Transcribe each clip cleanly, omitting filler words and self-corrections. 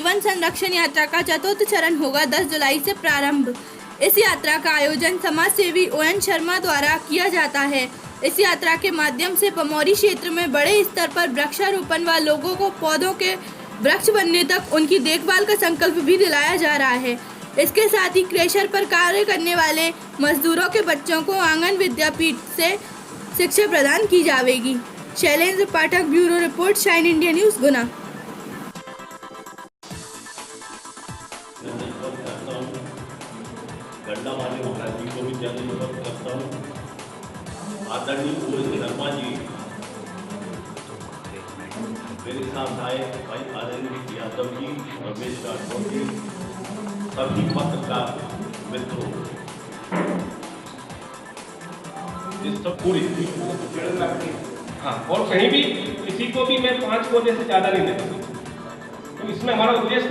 One संरक्षण यात्रा का चतुर्थ चरण होगा 10 जुलाई से प्रारंभ। इस यात्रा का आयोजन समाज सेवी ON शर्मा द्वारा किया जाता है। इस यात्रा के माध्यम से पमौरी क्षेत्र में बड़े स्तर पर वृक्षारोपण व लोगों को पौधों के वृक्ष बनने तक उनकी देखभाल का संकल्प भी दिलाया जा रहा है। इसके साथ ही क्रेशर पर कार्य करने वाले मजदूरों के बच्चों को आंगन विद्यापीठ से शिक्षा प्रदान की जाएगी। Shailendra Pathak, bureau report, Shine India news, Guna. गंडा वाले महाराज जी को भी जन्मदिन करता हूँ। आदरणीय ON शर्मा जी मेरे साथ आए, भाई आदरणीय यादव जी, रमेश राठौर जी, सभी पत्रकार मित्रों, इस सब पूरी हाँ, और कहीं भी किसी को भी मैं 5 पौधे से ज़्यादा नहीं देता। तो इसमें हमारा उद्देश्य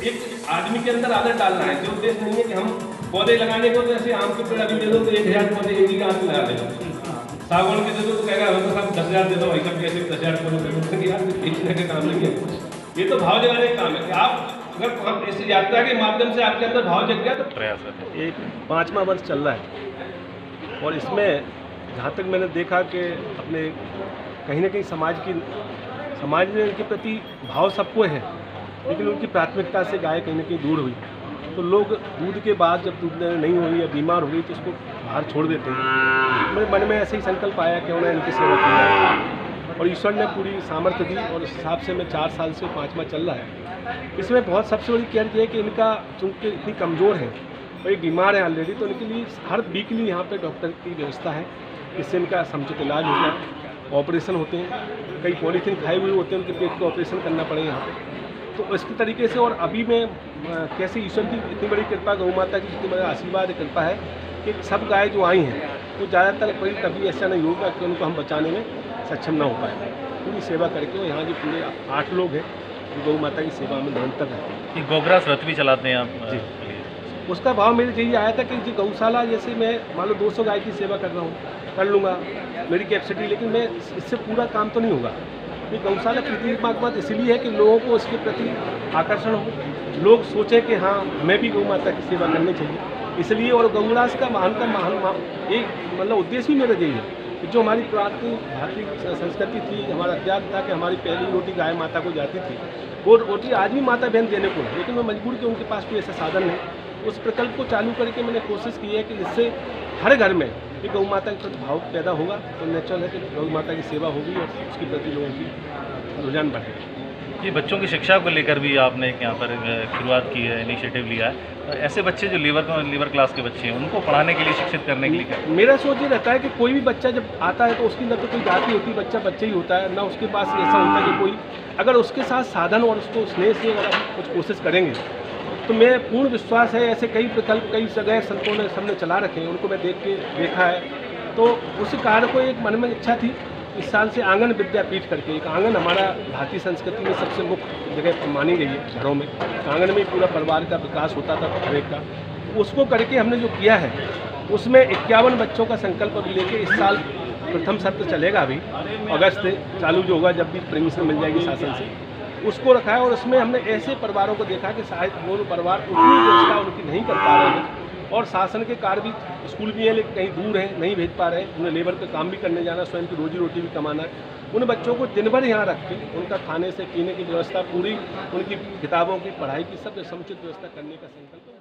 एक आदमी के अंदर आदत डालना है। जो उद्देश्य नहीं है कि हम पौधे लगाने को, जैसे आम के पेड़ अभी दे दो तो 1000 पौधे हिंदी का आदमी लगा देगा, सागवान के दे दो तो कहेगा हम तो सब 10,000 दे दो, भाई सब कैसे 10,000 पौधे दे दो, यार बेचने का काम नहीं है। ये तो भाव जगाने का काम है कि आप अगर इस यात्रा के माध्यम से आपके अंदर भाव जग गया तो प्रयास है। एक 5वां वर्ष चल रहा है और इसमें जहाँ तक मैंने देखा कि अपने कहीं ना कहीं समाज में उनके प्रति भाव सबको है, लेकिन उनकी प्राथमिकता से गाय कहीं ना कहीं दूर हुई। तो लोग दूध के बाद जब दूध नहीं हुई या बीमार हो गई तो उसको बाहर छोड़ देते हैं। मेरे मन में ऐसे ही संकल्प आया कि उन्हें इनकी सेवा की जाए और ईश्वर ने पूरी सामर्थ्य दी और इस हिसाब से मैं 4 साल से 5वां चल रहा है। इसमें बहुत सबसे बड़ी केयर ये है कि इनका चूँकि इतनी कमज़ोर है और ये बीमार है ऑलरेडी, तो इनके लिए हर वीकली यहाँ पे डॉक्टर की व्यवस्था है, इससे इनका समुचित इलाज होता है, ऑपरेशन होते हैं। कई पॉलीथीन खाए हुए होते हैं, उनके पेट को ऑपरेशन करना पड़े यहाँ पे। तो इसके तरीके से और अभी मैं कैसे ईश्वर की इतनी बड़ी कृपा, गौ माता की इतनी बड़ा आशीर्वाद कृपा है कि सब गाय जो आई हैं तो ज़्यादातर कोई कभी ऐसा नहीं होगा कि उनको हम बचाने में सक्षम ना हो पाए। पूरी सेवा करके और यहाँ जो पूरे 8 लोग हैं जो गौ माता की सेवा में निरंतर रहते हैं। गोग्रास रथ भी चलाते हैं आप जी। उसका भाव मेरे यही आया था कि जी गौशाला जैसे मैं मान लो 200 गाय की सेवा कर रहा हूँ, कर लूँगा मेरी कैपेसिटी, लेकिन मैं इससे पूरा काम तो नहीं होगा। ये गौशाला प्रतिमात्मक इसलिए है कि लोगों को इसके प्रति आकर्षण हो, लोग सोचें कि हाँ हमें भी गौ माता की सेवा करनी चाहिए, इसलिए। और गौरास का महान एक मतलब उद्देश्य भी मेरा यही है कि जो हमारी पुरानी भारतीय संस्कृति थी, हमारा त्याग था कि हमारी पहली रोटी गाय माता को जाती थी, वो रोटी आज भी माता बहन देने को है, लेकिन मैं मजबूर कि उनके पास कोई ऐसा साधन नहीं। उस प्रकल्प को चालू करके मैंने कोशिश की है कि जिससे हर घर में कि गौ माता के प्रति भाव पैदा होगा तो नेचुरल है कि गौ माता की सेवा होगी और उसके प्रति लोगों की रुझान बढ़ेगा। ये बच्चों की शिक्षा को लेकर भी आपने यहाँ पर शुरुआत की है, इनिशिएटिव लिया है। ऐसे बच्चे जो लीवर क्लास के बच्चे हैं उनको पढ़ाने के लिए, शिक्षित करने के लिए मेरा सोच ये रहता है कि कोई भी बच्चा जब आता है तो उसकी न तो कोई जाति होती, बच्चा ही होता है, ना उसके पास ऐसा होता है कि कोई अगर उसके साथ साधन और उसको स्नेह से अगर कुछ कोशिश करेंगे तो मैं पूर्ण विश्वास है। ऐसे कई प्रकल्प कई जगह संतों ने सबने चला रखे हैं, उनको मैं देखा है। तो उस कार्य को एक मन में इच्छा थी इस साल से आंगन विद्यापीठ करके, एक आंगन हमारा भारतीय संस्कृति में सबसे मुख्य जगह मानी गई है घरों में। आंगन में पूरा परिवार का विकास होता था हर एक का, उसको करके हमने जो किया है उसमें 51 बच्चों का संकल्प लेके इस साल प्रथम सत्र चलेगा। अभी अगस्त से चालू जो होगा, जब भी परमिशन मिल जाएगी शासन से, उसको रखा है। और उसमें हमने ऐसे परिवारों को देखा कि शायद वो परिवार उतनी व्यवस्था उनकी नहीं कर पा रहे हैं और शासन के कार्य भी, स्कूल भी हैं लेकिन कहीं दूर हैं, नहीं भेज पा रहे हैं, उन्हें लेबर पे काम भी करने जाना, स्वयं की रोजी रोटी भी कमाना है। उन बच्चों को दिन भर यहाँ रख के उनका खाने से पीने की व्यवस्था पूरी, उनकी किताबों की पढ़ाई की सब समुचित व्यवस्था करने का संकल्प